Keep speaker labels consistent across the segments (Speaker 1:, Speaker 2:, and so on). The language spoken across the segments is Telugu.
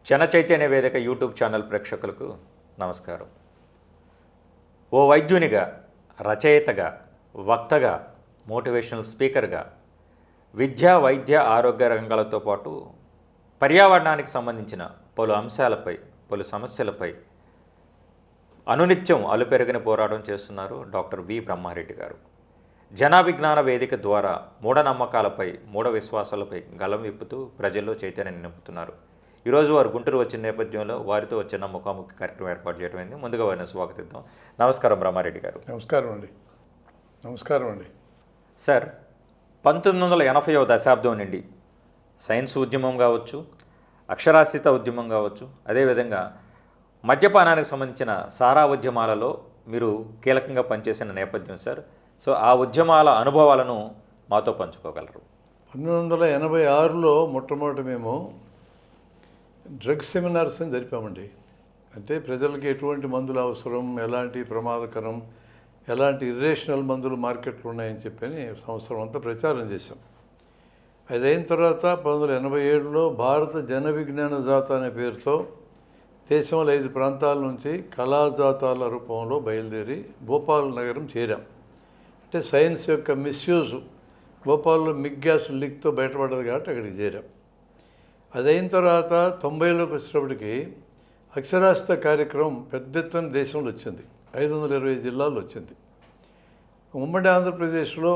Speaker 1: జన చైతన్య వేదిక యూట్యూబ్ ఛానల్ ప్రేక్షకులకు నమస్కారం. ఓ వైద్యునిగా, రచయితగా, వక్తగా, మోటివేషనల్ స్పీకర్గా విద్యా, వైద్య, ఆరోగ్య రంగాలతో పాటు పర్యావరణానికి సంబంధించిన పలు అంశాలపై, పలు సమస్యలపై అనునిత్యం అలుపెరగని పోరాటం చేస్తున్నారు డాక్టర్ వి బ్రహ్మారెడ్డి గారు. జన విజ్ఞాన వేదిక ద్వారా మూఢనమ్మకాలపై, మూఢ విశ్వాసాలపై గలం విప్పుతూ ప్రజల్లో చైతన్యాన్ని నింపుతున్నారు. ఈరోజు వారు గుంటూరు వచ్చిన నేపథ్యంలో వారితో వచ్చిన ముఖాముఖి కార్యక్రమం ఏర్పాటు చేయడం. ముందుగా వారిని స్వాగతిద్దాం. నమస్కారం బ్రహ్మారెడ్డి గారు.
Speaker 2: నమస్కారం అండి.
Speaker 1: సార్, 1980వ దశాబ్దం నుండి సైన్స్ ఉద్యమం కావచ్చు, అక్షరాస్యత ఉద్యమం కావచ్చు, అదేవిధంగా మద్యపానానికి సంబంధించిన సారా ఉద్యమాలలో మీరు కీలకంగా పనిచేసిన నేపథ్యం సార్. సో ఆ ఉద్యమాల అనుభవాలను మాతో పంచుకోగలరు?
Speaker 2: 1986లో మొట్టమొదటి మేము డ్రగ్ సెమినార్స్ అని జరిపామండి. అంటే ప్రజలకి ఎటువంటి మందులు అవసరం, ఎలాంటి ప్రమాదకరం, ఎలాంటి ఇర్రేషనల్ మందులు మార్కెట్లో ఉన్నాయని చెప్పని సంవత్సరం అంతా ప్రచారం చేశాం. అది అయిన తర్వాత 1987లో భారత జన విజ్ఞాన జాత అనే పేరుతో దేశంలో 5 ప్రాంతాల నుంచి కళాజాతాల రూపంలో బయలుదేరి భోపాల్ నగరం చేరాం. అంటే సైన్స్ యొక్క మిస్యూజ్ భోపాల్లో మిగ్ గ్యాస్ లీక్తో బయటపడ్డది కాబట్టి అక్కడికి చేరాం. అదైన తర్వాత 90లోకి వచ్చేటప్పటికి అక్షరాస్యత కార్యక్రమం పెద్ద ఎత్తున దేశంలో వచ్చింది. 520 జిల్లాల్లో వచ్చింది. ఉమ్మడి ఆంధ్రప్రదేశ్లో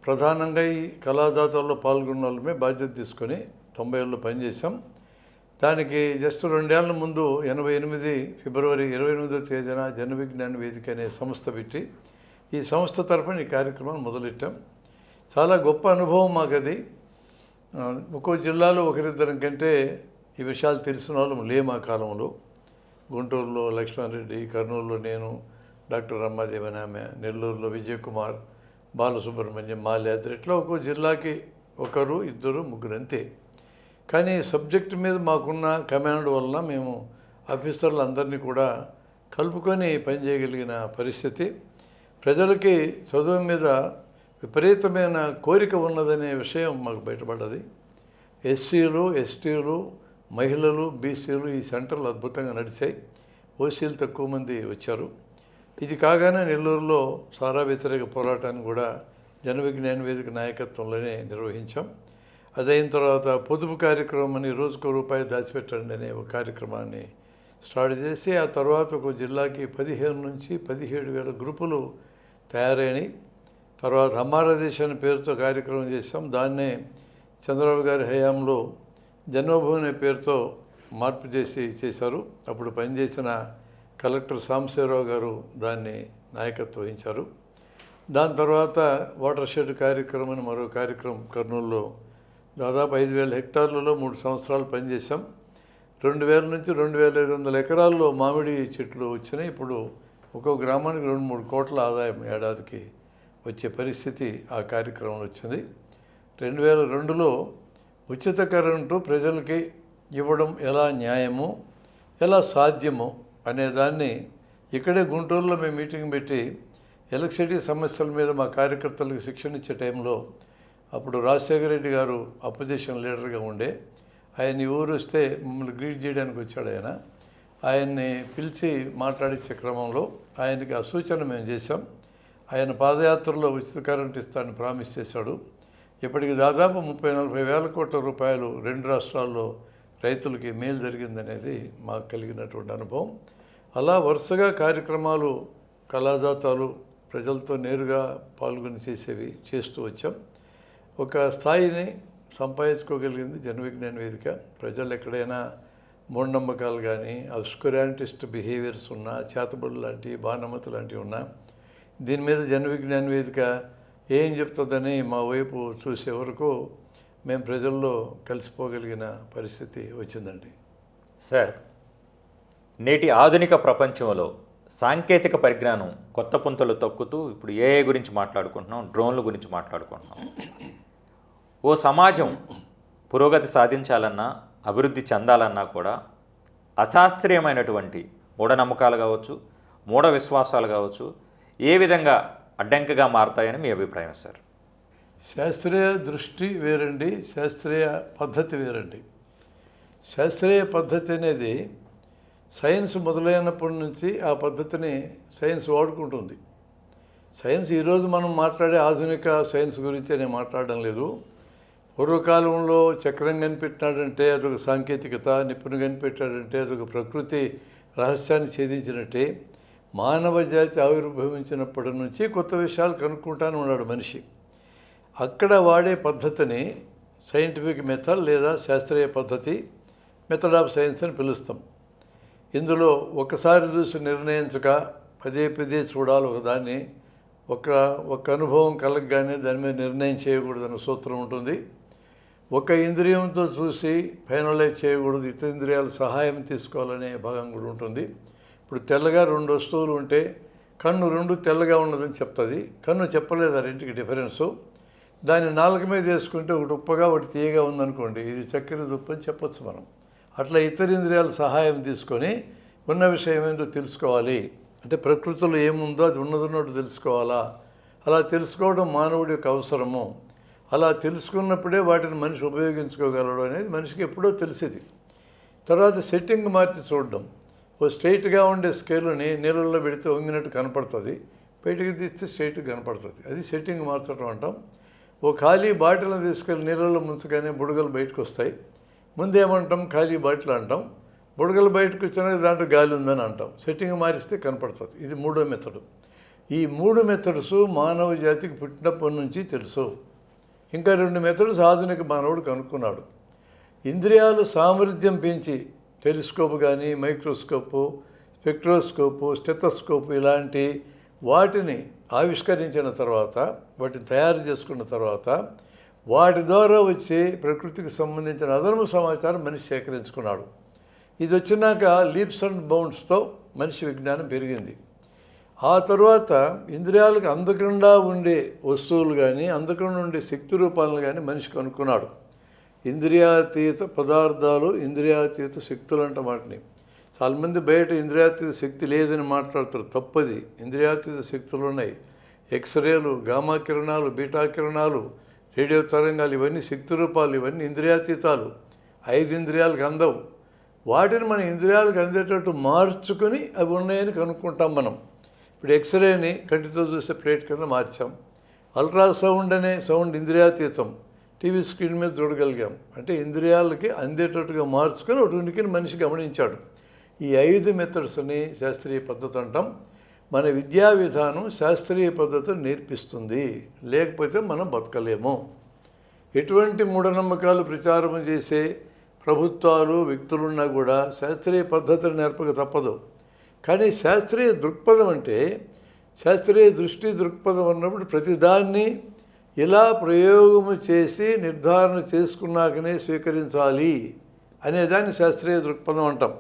Speaker 2: ప్రధానంగా ఈ కళాజాతాల్లో పాల్గొన్న వాళ్ళమే బాధ్యత తీసుకొని 90లో పనిచేసాం. దానికి జస్ట్ 2 ఏళ్ల ముందు 88 ఫిబ్రవరి 28వ తేదీన జన విజ్ఞాన వేదిక అనే సంస్థ పెట్టి ఈ సంస్థ తరఫున ఈ కార్యక్రమాన్ని మొదలెట్టాం. చాలా గొప్ప అనుభవం మాకు అది. ఒక్కో జిల్లాలో ఒకరిద్దరం కంటే ఈ విషయాలు తెలిసిన వాళ్ళు లేము ఆ కాలంలో. గుంటూరులో లక్ష్మణరెడ్డి, కర్నూలులో నేను, డాక్టర్ రమ్మాదేవి అని ఆమె, నెల్లూరులో విజయ్ కుమార్, బాలసుబ్రహ్మణ్యం, మాల్యాద్రి, ఇట్లా ఒక్కో జిల్లాకి ఒకరు, ఇద్దరు, ముగ్గురు అంతే. కానీ సబ్జెక్టు మీద మాకున్న కమాండ్ వల్ల మేము ఆఫీసర్లు అందరినీ కూడా కలుపుకొని పనిచేయగలిగిన పరిస్థితి. ప్రజలకి చదువు మీద విపరీతమైన కోరిక ఉన్నదనే విషయం మాకు బయటపడ్డది. ఎస్సీలు, ఎస్టీలు, మహిళలు, బీసీలు ఈ సెంటర్లు అద్భుతంగా నడిచాయి. ఓసీలు తక్కువ మంది వచ్చారు. ఇది కాగానే నెల్లూరులో సారా వ్యతిరేక పోరాటాన్ని కూడా జన విజ్ఞాన వేదిక నాయకత్వంలోనే నిర్వహించాం. అదైన తర్వాత పొదుపు కార్యక్రమం అని రోజుకో రూపాయి దాచిపెట్టండి అనే ఒక కార్యక్రమాన్ని స్టార్ట్ చేసి ఆ తర్వాత ఒక జిల్లాకి 15 నుంచి 17,000 గ్రూపులు తయారైనాయి. తర్వాత అమ్మారదేశ్ అనే పేరుతో కార్యక్రమం చేసాం. దాన్నే చంద్రబాబు గారి హయాంలో జన్మభూమి అనే పేరుతో మార్పు చేశారు. అప్పుడు పనిచేసిన కలెక్టర్ సాంబశివరావు గారు దాన్ని నాయకత్వం వహించారు. దాని తర్వాత వాటర్ షెడ్ కార్యక్రమం అని మరో కార్యక్రమం కర్నూలులో దాదాపు 5,000 హెక్టార్లలో 3 సంవత్సరాలు పనిచేసాం. 2,000 నుంచి 2,500 ఎకరాల్లో మామిడి చెట్లు వచ్చినాయి. ఇప్పుడు ఒక్కో గ్రామానికి 2-3 కోట్ల ఆదాయం ఏడాదికి వచ్చే పరిస్థితి ఆ కార్యక్రమం వచ్చింది. 2002లో ఉచిత కరెంటు ప్రజలకి ఇవ్వడం ఎలా న్యాయమో, ఎలా సాధ్యమో అనేదాన్ని ఇక్కడే గుంటూరులో మేము మీటింగ్ పెట్టి ఎలక్ట్రిసిటీ సమస్యల మీద మా కార్యకర్తలకు శిక్షణ ఇచ్చే టైంలో అప్పుడు రాజశేఖర రెడ్డి గారు అపోజిషన్ లీడర్గా ఉండే, ఆయన ఊరు వస్తే మమ్మల్ని గ్రీట్ చేయడానికి వచ్చాడు. ఆయన్ని పిలిచి మాట్లాడించే క్రమంలో ఆయనకి ఆ సూచన మేము చేశాం. ఆయన పాదయాత్రలో ఉచిత కరెంట్ ఇస్తానని ప్రామిస్ చేశాడు. ఇప్పటికి దాదాపు 30-40 వేల కోట్ల రూపాయలు 2 రాష్ట్రాల్లో రైతులకి మేలు జరిగిందనేది మాకు కలిగినటువంటి అనుభవం. అలా వరుసగా కార్యక్రమాలు, కళాజాతాలు ప్రజలతో నేరుగా పాల్గొని చేస్తూ వచ్చాం. ఒక స్థాయిని సంపాదించుకోగలిగింది జన విజ్ఞాన వేదిక. ప్రజలు ఎక్కడైనా మూఢనమ్మకాలు కానీ, అబ్స్కురాంటిస్ట్ బిహేవియర్స్ ఉన్నా, చేతబడులు లాంటి, బాణమతి లాంటివి ఉన్నా, దీని మీద జన విజ్ఞాన వేదిక ఏం చెప్తుందని మా వైపు చూసే వరకు మేము ప్రజల్లో కలిసిపోగలిగిన పరిస్థితి వచ్చిందండి.
Speaker 1: సార్, నేటి ఆధునిక ప్రపంచంలో సాంకేతిక పరిజ్ఞానం కొత్త పుంతలు తొక్కుతూ ఇప్పుడు ఏఐ గురించి మాట్లాడుకుంటున్నాం, డ్రోన్ల గురించి మాట్లాడుకుంటున్నాం. ఓ సమాజం పురోగతి సాధించాలన్నా, అభివృద్ధి చెందాలన్నా కూడా అశాస్త్రీయమైనటువంటి మూఢనమ్మకాలు కావచ్చు, మూఢ విశ్వాసాలు కావచ్చు, ఏ విధంగా అడ్డంకిగా మారతాయని మీ అభిప్రాయం సార్?
Speaker 2: శాస్త్రీయ దృష్టి వేరండి, శాస్త్రీయ పద్ధతి వేరండి. శాస్త్రీయ పద్ధతి అనేది సైన్స్ మొదలైనప్పటి నుంచి ఆ పద్ధతిని సైన్స్ వాడుకుంటుంది. సైన్స్ ఈరోజు మనం మాట్లాడే ఆధునిక సైన్స్ గురించి నేను మాట్లాడడం లేదు. పూర్వకాలంలో చక్రం కనిపెట్టినాడంటే అదొక సాంకేతికత, నిపుణుడు కనిపెట్టాడంటే అదొక ప్రకృతి రహస్యాన్ని ఛేదించినట్టే మానవ జాతి ఆవిర్భవించినప్పటి నుంచి కొత్త విషయాలు కనుక్కుంటానే ఉన్నాడు మనిషి. అక్కడ వాడే పద్ధతిని సైంటిఫిక్ మెథడ్ లేదా శాస్త్రీయ పద్ధతి, మెథడ్ ఆఫ్ సైన్స్ అని పిలుస్తాం. ఇందులో ఒకసారి చూసి నిర్ణయించక పదే పదే చూడాలి ఒకదాన్ని. ఒక అనుభవం కలగగానే దాని మీద నిర్ణయం చేయకూడదన్న సూత్రం ఉంటుంది. ఒక ఇంద్రియంతో చూసి ఫైనలైజ్ చేయకూడదు, ఇతర ఇంద్రియాల సహాయం తీసుకోవాలనే భాగం కూడా ఉంటుంది. ఇప్పుడు తెల్లగా 2 వస్తువులు ఉంటే కన్ను 2 తెల్లగా ఉన్నదని చెప్తుంది. కన్ను చెప్పలేదు ఆ రెంటికి డిఫరెన్సు. దాన్ని నాలుక మీద వేసుకుంటే ఒకటి ఉప్పగా ఒకటి తీయగా ఉందనుకోండి, ఇది చక్కెర దుప్పు అని చెప్పచ్చు మనం. అట్లా ఇతర ఇంద్రియాల సహాయం తీసుకొని ఉన్న విషయం ఏంటో తెలుసుకోవాలి. అంటే ప్రకృతిలో ఏముందో అది ఉన్నదన్నట్టు తెలుసుకోవాలా. అలా తెలుసుకోవడం మానవుడి యొక్క అవసరము. అలా తెలుసుకున్నప్పుడే వాటిని మనిషి ఉపయోగించుకోగలడు అనేది మనిషికి ఎప్పుడో తెలిసేది. తర్వాత సెట్టింగ్ మార్చి చూడడం. ఓ స్ట్రైట్గా ఉండే స్కేలుని నీళ్ళల్లో పెడితే వంగినట్టు కనపడుతుంది, బయటికి తీస్తే స్ట్రైట్గా కనపడుతుంది. అది సెట్టింగ్ మార్చడం అంటాం. ఓ ఖాళీ బాటిల్ని తీసుకెళ్ళి నీళ్ళల్లో ముంచగానే బుడగలు బయటకు వస్తాయి. ముందేమంటాం? ఖాళీ బాటిల్ అంటాం. బుడగలు బయటకు వచ్చినాక దాంట్లో గాలి ఉందని అంటాం. సెట్టింగ్ మారిస్తే కనపడుతుంది. ఇది 3వ మెథడు. ఈ 3 మెథడ్స్ మానవ జాతికి పుట్టినప్పటి నుంచి తెలుసు. ఇంకా 2 మెథడ్స్ ఆధునిక మానవుడు కనుక్కున్నాడు. ఇంద్రియాలు సామర్థ్యం పెంచి టెలిస్కోప్ కానీ, మైక్రోస్కోపు, స్పెక్ట్రోస్కోపు, స్టెథోస్కోపు ఇలాంటి వాటిని ఆవిష్కరించిన తర్వాత, వాటిని తయారు చేసుకున్న తర్వాత, వాటి ద్వారా వచ్చే ప్రకృతికి సంబంధించిన అదనపు సమాచారం మనిషి సేకరించుకున్నాడు. ఇది వచ్చినాక లీప్స్ అండ్ బౌండ్స్తో మనిషి విజ్ఞానం పెరిగింది. ఆ తర్వాత ఇంద్రియాలకు అందకుండా ఉండే వస్తువులు కానీ, అందకుండా ఉండే శక్తి రూపాలను కానీ మనిషి కనుక్కున్నాడు. ఇంద్రియాతీత పదార్థాలు, ఇంద్రియాతీత శక్తులు అంట వాటిని. చాలామంది బయట ఇంద్రియాతీత శక్తి లేదని మాట్లాడతారు. తప్పది. ఇంద్రియాతీత శక్తులు ఉన్నాయి. ఎక్స్రేలు, గామా కిరణాలు, బీటా కిరణాలు, రేడియో తరంగాలు, ఇవన్నీ శక్తి రూపాలు. ఇవన్నీ ఇంద్రియాతీతాలు. 5 ఇంద్రియాలకు అందవు. వాటిని మన ఇంద్రియాలకు అందేటట్టు మార్చుకొని అవి ఉన్నాయని కనుక్కుంటాం మనం. ఇప్పుడు ఎక్స్రేని కంటితో చూసే ప్లేట్ కింద మార్చాం. అల్ట్రాసౌండ్ అనే సౌండ్ ఇంద్రియాతీతం, టీవీ స్క్రీన్ మీద చూడగలిగాం. అంటే ఇంద్రియాలకి అందేటట్టుగా మార్చుకొని ఒక ఉనికిని మనిషి గమనించాడు. ఈ 5 మెథడ్స్ని శాస్త్రీయ పద్ధతి అంటాం. మన విద్యా విధానం శాస్త్రీయ పద్ధతిని నేర్పిస్తుంది. లేకపోతే మనం బతకలేము. ఎటువంటి మూఢనమ్మకాలు ప్రచారం చేసే ప్రభుత్వాలు, వ్యక్తులున్నా కూడా శాస్త్రీయ పద్ధతిని నేర్పక తప్పదు. కానీ శాస్త్రీయ దృక్పథం అంటే, శాస్త్రీయ దృష్టి దృక్పథం అన్నప్పుడు ప్రతిదాన్ని ఇలా ప్రయోగము చేసి నిర్ధారణ చేసుకున్నాకనే స్వీకరించాలి అనేదాన్ని శాస్త్రీయ దృక్పథం అంటాం.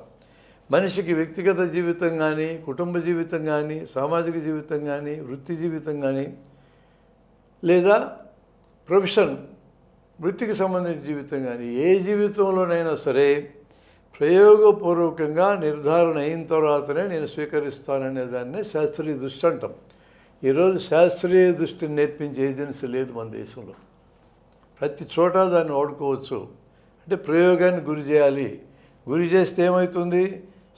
Speaker 2: మనిషికి వ్యక్తిగత జీవితం కానీ, కుటుంబ జీవితం కానీ, సామాజిక జీవితం కానీ, వృత్తి జీవితం కానీ, లేదా ప్రొఫెషన్ వృత్తికి సంబంధించిన జీవితం కానీ, ఏ జీవితంలోనైనా సరే ప్రయోగపూర్వకంగా నిర్ధారణ అయిన తర్వాతనే నేను స్వీకరిస్తాననే దాన్నే శాస్త్రీయ దృష్టి అంటాం. ఈరోజు శాస్త్రీయ దృష్టిని నేర్పించే ఏజెన్సీ లేదు మన దేశంలో. ప్రతి చోట దాన్ని వాడుకోవచ్చు. అంటే ప్రయోగాన్ని గురి చేయాలి. గురి చేస్తే ఏమవుతుంది?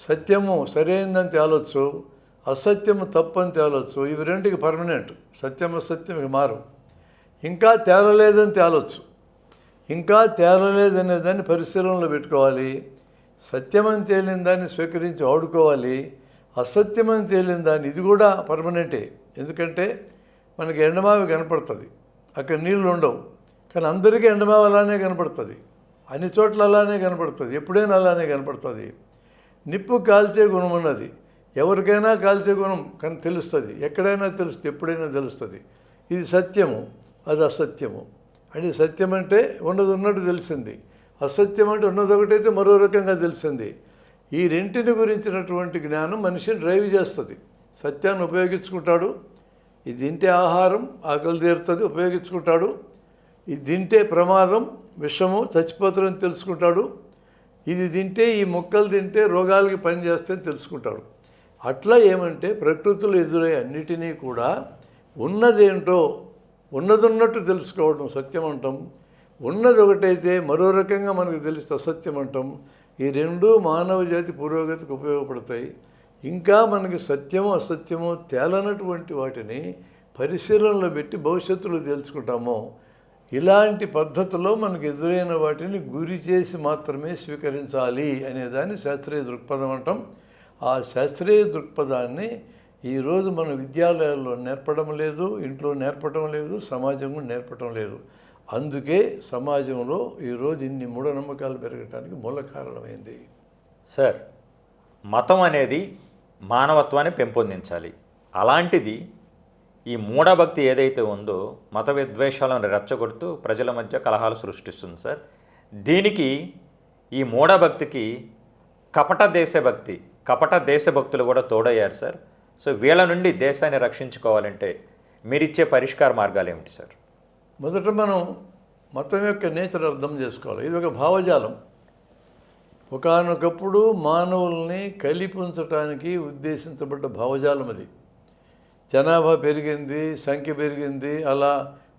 Speaker 2: సత్యము సరైనదని తేలొచ్చు, అసత్యము తప్పని తేలొచ్చు. ఇవి రెండుకి పర్మనెంట్. సత్యం అసత్యం ఇవి మారు. ఇంకా తేలలేదని తేలొచ్చు. ఇంకా తేలలేదనే దాన్ని పరిశీలనలో పెట్టుకోవాలి. సత్యమని తేలిన దాన్ని స్వీకరించి వాడుకోవాలి. అసత్యమని తేలిన దాన్ని, ఇది కూడా పర్మనెంటే. ఎందుకంటే మనకి ఎండమావి కనపడుతుంది, అక్కడ నీళ్ళు ఉండవు. కానీ అందరికీ ఎండమావి అలానే కనపడుతుంది. అన్ని చోట్ల అలానే కనపడుతుంది. ఎప్పుడైనా అలానే కనపడుతుంది. నిప్పు కాల్చే గుణం ఉన్నది. ఎవరికైనా కాల్చే గుణం కానీ తెలుస్తుంది. ఎక్కడైనా తెలుస్తుంది, ఎప్పుడైనా తెలుస్తుంది. ఇది సత్యము, అది అసత్యము. అంటే సత్యం అంటే ఉన్నది ఉన్నట్టు తెలిసింది, అసత్యం అంటే ఉన్నది ఒకటైతే మరో రకంగా తెలిసింది. ఈ రెంటిని గురించినటువంటి జ్ఞానం మనిషిని డ్రైవ్ చేస్తుంది. సత్యాన్ని ఉపయోగించుకుంటాడు. ఇది తింటే ఆహారం, ఆకలి తీరుతుంది, ఉపయోగించుకుంటాడు. ఇది తింటే ప్రమాదం, విషము, చచ్చిపోతారని తెలుసుకుంటాడు. ఇది తింటే, ఈ మొక్కలు తింటే రోగాలకి పని చేస్తాయని తెలుసుకుంటాడు. అట్లా ఏమంటే ప్రకృతిలో ఎదురయ్యే అన్నిటినీ కూడా ఉన్నదేంటో ఉన్నదన్నట్టు తెలుసుకోవడం సత్యం అంటాం. ఉన్నది ఒకటైతే మరో రకంగా మనకు తెలిస్తే అసత్యం అంటాం. ఈ రెండూ మానవ జాతి పురోగతికి ఉపయోగపడతాయి. ఇంకా మనకి సత్యమో అసత్యమో తేలనటువంటి వాటిని పరిశీలనలో పెట్టి భవిష్యత్తులో తెలుసుకుంటామో, ఇలాంటి పద్ధతిలో మనకు ఎదురైన వాటిని గురి చేసి మాత్రమే స్వీకరించాలి అనేదాన్ని శాస్త్రీయ దృక్పథం అంటాం. ఆ శాస్త్రీయ దృక్పథాన్ని ఈరోజు మన విద్యాలయాల్లో నేర్పడం లేదు, ఇంట్లో నేర్పడం లేదు, సమాజం నేర్పడం లేదు. అందుకే సమాజంలో ఈరోజు ఇన్ని మూఢనమ్మకాలు పెరగడానికి మూల కారణమైంది.
Speaker 1: సార్, మతం అనేది మానవత్వాన్ని పెంపొందించాలి. అలాంటిది ఈ మూఢభక్తి ఏదైతే ఉందో మత విద్వేషాలను రెచ్చగొడుతూ ప్రజల మధ్య కలహాలు సృష్టిస్తుంది సార్. దీనికి ఈ మూఢభక్తికి కపట దేశభక్తులు కూడా తోడయ్యారు సార్. సో వీళ్ళ నుండి దేశాన్ని రక్షించుకోవాలంటే మీరిచ్చే పరిష్కార మార్గాలు ఏమిటి సార్?
Speaker 2: మొదట మనం మతం యొక్క నేచర్ అర్థం చేసుకోవాలి. ఇది ఒక భావజాలం. ఒకానొకప్పుడు మానవుల్ని కలిపి ఉంచడానికి ఉద్దేశించబడ్డ భావజాలం అది. జనాభా పెరిగింది, సంఖ్య పెరిగింది, అలా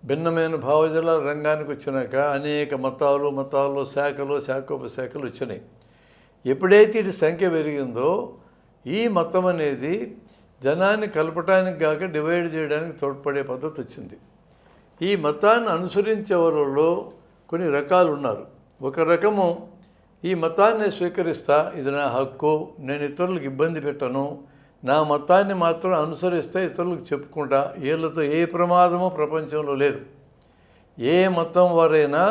Speaker 2: భిన్నమైన భావజాల రంగానికి వచ్చినాక అనేక మతాలు శాఖోపశాఖలు వచ్చినాయి. ఎప్పుడైతే ఇది సంఖ్య పెరిగిందో ఈ మతం అనేది జనాన్ని కలపటానికి కాక డివైడ్ చేయడానికి తోడ్పడే పద్ధతి వచ్చింది. ఈ మతాన్ని అనుసరించే వాళ్ళలో కొన్ని రకాలు ఉన్నారు. ఒక రకము ఈ మతాన్ని స్వీకరిస్తా, ఇది నా హక్కు, నేను ఇతరులకు ఇబ్బంది పెట్టను, నా మతాన్ని మాత్రం అనుసరిస్తే ఇతరులకు చెప్పుకుంటా, వీళ్ళతో ఏ ప్రమాదమో ప్రపంచంలో లేదు. ఏ మతం వారైనా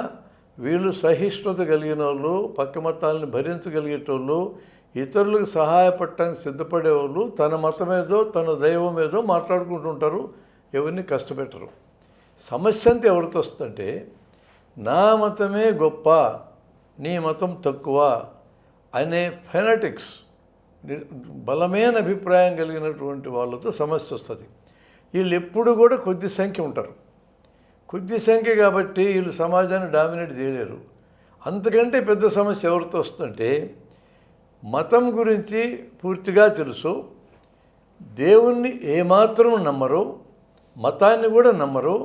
Speaker 2: వీళ్ళు సహిష్ణుత కలిగిన వాళ్ళు, పక్క మతాలను భరించగలిగేటోళ్ళు, ఇతరులకు సహాయపడటానికి సిద్ధపడేవాళ్ళు, తన మతమేదో తన దైవం ఏదో మాట్లాడుకుంటుంటారు, ఎవరిని కష్టపెట్టరు. సమస్య అంతా ఎవరితో వస్తుందంటే, నా మతమే గొప్ప, నీ మతం తక్కువ అనే ఫెనటిక్స్, బలమైన అభిప్రాయం కలిగినటువంటి వాళ్ళతో సమస్య వస్తుంది. వీళ్ళు ఎప్పుడు కూడా కొద్ది సంఖ్య ఉంటారు. కొద్ది సంఖ్య కాబట్టి వీళ్ళు సమాజాన్ని డామినేట్ చేయలేరు. అంతకంటే పెద్ద సమస్య ఎవరితో వస్తుందంటే, మతం గురించి పూర్తిగా తెలుసు, దేవుణ్ణి ఏమాత్రం నమ్మరు, మతాన్ని కూడా నమ్మరు,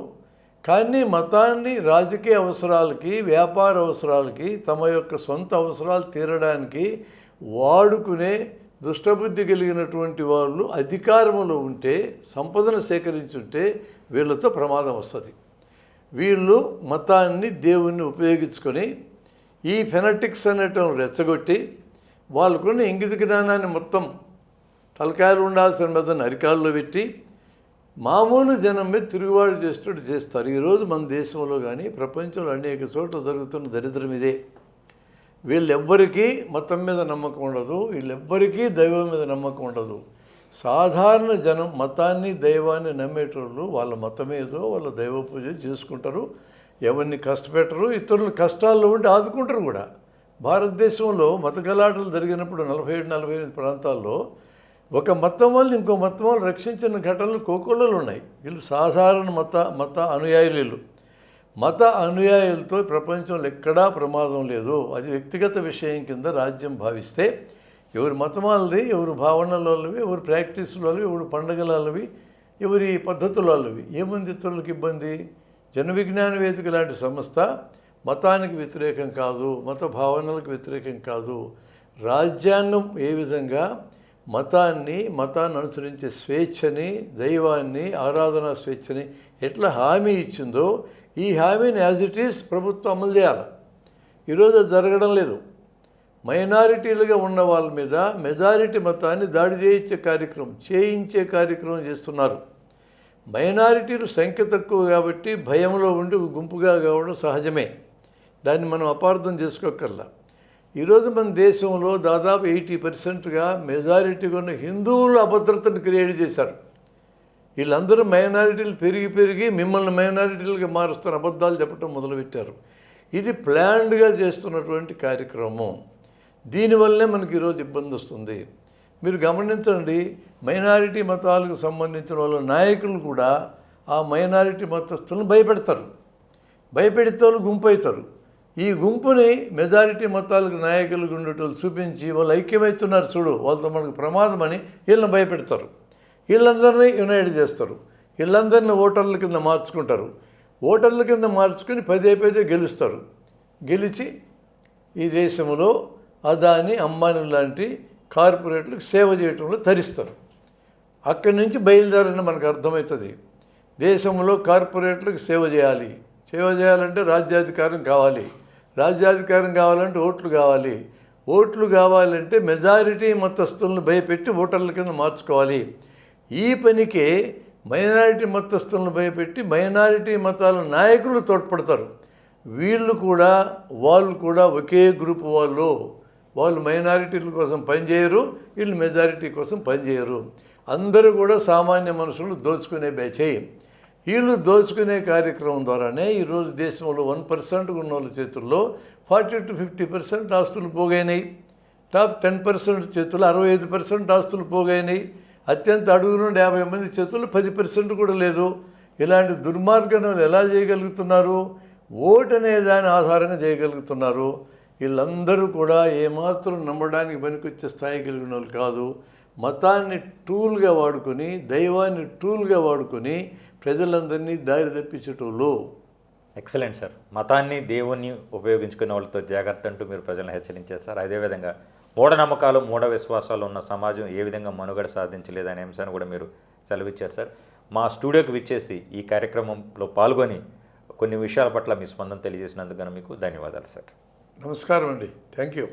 Speaker 2: కానీ మతాన్ని రాజకీయ అవసరాలకి, వ్యాపార అవసరాలకి, తమ యొక్క సొంత అవసరాలు తీరడానికి వాడుకునే దుష్టబుద్ధి కలిగినటువంటి వాళ్ళు అధికారంలో ఉంటే, సంపదను సేకరించుంటే వీళ్ళతో ప్రమాదం వస్తుంది. వీళ్ళు మతాన్ని దేవుణ్ణి ఉపయోగించుకొని ఈ ఫెనటిక్స్ అనేటం రెచ్చగొట్టి వాళ్ళకున్న ఇంగిత జ్ఞానాన్ని మొత్తం తలకాయలు ఉండాల్సిన మీద అరికాల్లో పెట్టి మామూలు జనం మీద తిరుగుబాటు చేస్తారు. ఈరోజు మన దేశంలో కానీ ప్రపంచంలో అనేక చోట్ల జరుగుతున్న దరిద్రం ఇదే. వీళ్ళెవ్వరికీ మతం మీద నమ్మకం ఉండదు, వీళ్ళెవ్వరికీ దైవం మీద నమ్మకం ఉండదు. సాధారణ జనం మతాన్ని దైవాన్ని నమ్మేటోళ్ళు వాళ్ళ మతమేదో వాళ్ళ దైవ పూజ చేసుకుంటారు, ఎవరిని కష్టపెట్టరు, ఇతరుల కష్టాల్లో ఉండి ఆదుకుంటారు కూడా. భారతదేశంలో మత గలాటలు జరిగినప్పుడు 47-48 ప్రాంతాల్లో ఒక మతం వల్ల ఇంకో మతం వాళ్ళు రక్షించిన ఘటనలు కోకొల్లలు ఉన్నాయి. వీళ్ళు సాధారణ మత అనుయాయులు. మత అనుయాయులతో ప్రపంచంలో ఎక్కడా ప్రమాదం లేదు. అది వ్యక్తిగత విషయం కింద రాజ్యం భావిస్తే, ఎవరి మతం వాళ్ళది, ఎవరి భావనలు వాళ్ళవి, ఎవరి ప్రాక్టీసులు వాళ్ళవి, ఎవరి పండుగల వాళ్ళవి, ఎవరి పద్ధతుల వాళ్ళవి, ఏముంది ఇతరులకు ఇబ్బంది? జన విజ్ఞాన వేదిక లాంటి సంస్థ మతానికి వ్యతిరేకం కాదు, మత భావనలకు వ్యతిరేకం కాదు. రాజ్యాంగం ఏ విధంగా మతాన్ని అనుసరించే స్వేచ్ఛని, దైవాన్ని, ఆరాధనా స్వేచ్ఛని ఎట్లా హామీ ఇచ్చిందో ఈ హామీని యాజ్ ఇట్ ఈస్ ప్రభుత్వం అమలు చేయాలి. ఈరోజు అది జరగడం లేదు. మైనారిటీలుగా ఉన్న వాళ్ళ మీద మెజారిటీ మతాన్ని దాడి చేయించే కార్యక్రమం చేస్తున్నారు. మైనారిటీలు సంఖ్య తక్కువ కాబట్టి భయంలో ఉండి గుంపుగా కావడం సహజమే. దాన్ని మనం అపార్థం చేసుకోకర్లా. ఈరోజు మన దేశంలో దాదాపు 80% మెజారిటీగా ఉన్న హిందువుల అభద్రతను క్రియేట్ చేశారు. వీళ్ళందరూ మైనారిటీలు పెరిగి మిమ్మల్ని మైనారిటీలుగా మారుస్తున్న అబద్ధాలు చెప్పడం మొదలుపెట్టారు. ఇది ప్లాన్డ్గా చేస్తున్నటువంటి కార్యక్రమం. దీనివల్లే మనకి ఈరోజు ఇబ్బంది వస్తుంది. మీరు గమనించండి, మైనారిటీ మతాలకు సంబంధించిన వాళ్ళ నాయకులు కూడా ఆ మైనారిటీ మతస్థులను భయపెడితే వాళ్ళు గుంపు అవుతారు. ఈ గుంపుని మెజారిటీ మతాలకు నాయకులకు ఉండేటోళ్ళు చూపించి వాళ్ళు ఐక్యమవుతున్నారు చూడు, వాళ్ళతో మనకు ప్రమాదం అని వీళ్ళని భయపెడతారు. వీళ్ళందరినీ యునైట్ చేస్తారు, వీళ్ళందరినీ ఓటర్ల కింద మార్చుకుంటారు. ఓటర్ల కింద మార్చుకొని పదే పదే గెలుస్తారు. గెలిచి ఈ దేశంలో అదాని, అంబానీ లాంటి కార్పొరేట్లకు సేవ చేయటంలో తరిస్తారు. అక్కడి నుంచి బయలుదేరని మనకు అర్థమవుతుంది. దేశంలో కార్పొరేట్లకు సేవ చేయాలి. సేవ చేయాలంటే రాజ్యాధికారం కావాలి. రాజ్యాధికారం కావాలంటే ఓట్లు కావాలి. ఓట్లు కావాలంటే మెజారిటీ మతస్థులను భయపెట్టి ఓటర్ల కింద మార్చుకోవాలి. ఈ పనికే మైనారిటీ మతస్థులను భయపెట్టి మైనారిటీ మతాల నాయకులు తోడ్పడతారు. వాళ్ళు కూడా ఒకే గ్రూప్ వాళ్ళు మైనారిటీల కోసం పనిచేయరు, వీళ్ళు మెజారిటీ కోసం పనిచేయరు. అందరూ కూడా సామాన్య మనుషులు దోచుకునే బ్యాచే. వీళ్ళు దోచుకునే కార్యక్రమం ద్వారానే ఈరోజు దేశంలో 1% ఉన్న వాళ్ళ చేతుల్లో 40 to 50% ఆస్తులు పోగైనాయి. టాప్ 10% చేతుల్లో 65% ఆస్తులు పోగైనాయి. అత్యంత అడుగు నుండి 50 మంది చేతుల్లో 10% కూడా లేదు. ఇలాంటి దుర్మార్గం ఎలా చేయగలుగుతున్నారు? ఓటు అనే దాని ఆధారంగా చేయగలుగుతున్నారు. వీళ్ళందరూ కూడా ఏమాత్రం నమ్మడానికి పనికొచ్చే స్థాయి కలిగిన వాళ్ళు కాదు. మతాన్ని టూల్గా వాడుకొని, దైవాన్ని టూల్గా వాడుకొని ప్రజలందరినీ దారి తప్పించేటోళ్ళు.
Speaker 1: Excellent sir. మతాన్ని, దేవుణ్ణి ఉపయోగించుకునే వాళ్ళతో జాగ్రత్త అంటూ మీరు ప్రజలను హెచ్చరించారు సార్. అదేవిధంగా మూఢనమ్మకాలు, మూఢ విశ్వాసాలు ఉన్న సమాజం ఏ విధంగా మనుగడ సాధించలేదనే అంశాన్ని కూడా మీరు సెలవిచ్చారు సార్. మా స్టూడియోకి విచ్చేసి ఈ కార్యక్రమంలో పాల్గొని కొన్ని విషయాల పట్ల మీ స్పందన తెలియజేసినందుకు మీకు ధన్యవాదాలు సార్.
Speaker 2: నమస్కారం అండి. Thank you.